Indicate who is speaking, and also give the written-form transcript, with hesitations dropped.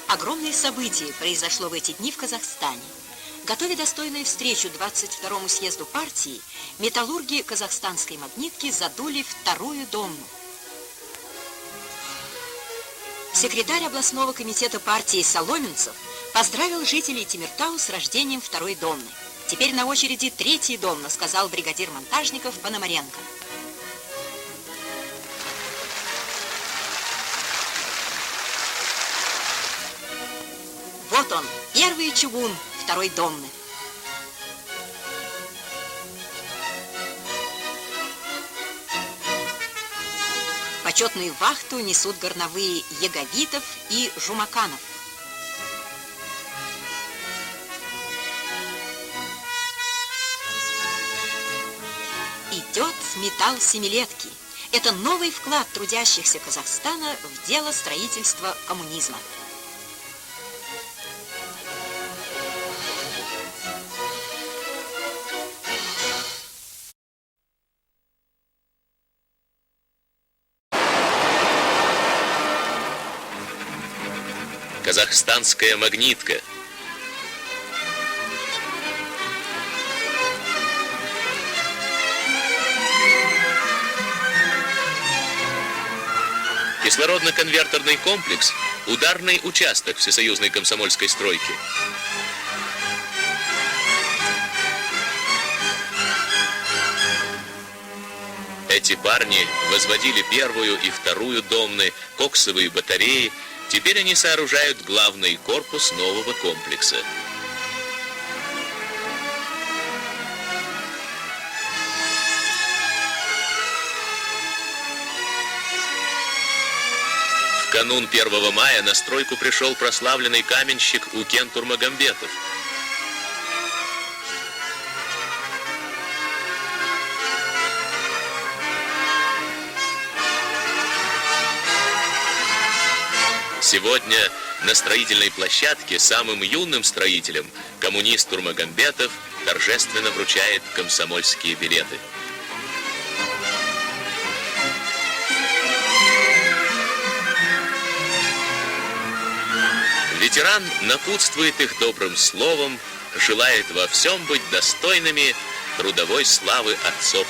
Speaker 1: Огромное событие произошло в эти дни в Казахстане. Готовя достойную встречу 22-му съезду партии, металлурги казахстанской магнитки задули вторую домну. Секретарь областного комитета партии Соломенцев поздравил жителей Темиртау с рождением второй домны. «Теперь на очереди третья домна», сказал бригадир монтажников Пономаренко. Вот он, первый чугун второй домны. Почетную вахту несут горновые Яговитов и Жумаканов. Идет металл семилетки. Это новый вклад трудящихся Казахстана в дело строительства коммунизма.
Speaker 2: Казахстанская магнитка. Кислородно-конвертерный комплекс – ударный участок всесоюзной комсомольской стройки. Эти парни возводили первую и вторую домны, коксовые батареи. Теперь они сооружают главный корпус нового комплекса. В канун 1 мая на стройку пришел прославленный каменщик Укен Турмагомбетов. Сегодня на строительной площадке самым юным строителям коммунист Турмагомбетов торжественно вручает комсомольские билеты. Ветеран напутствует их добрым словом, желает во всем быть достойными трудовой славы отцов.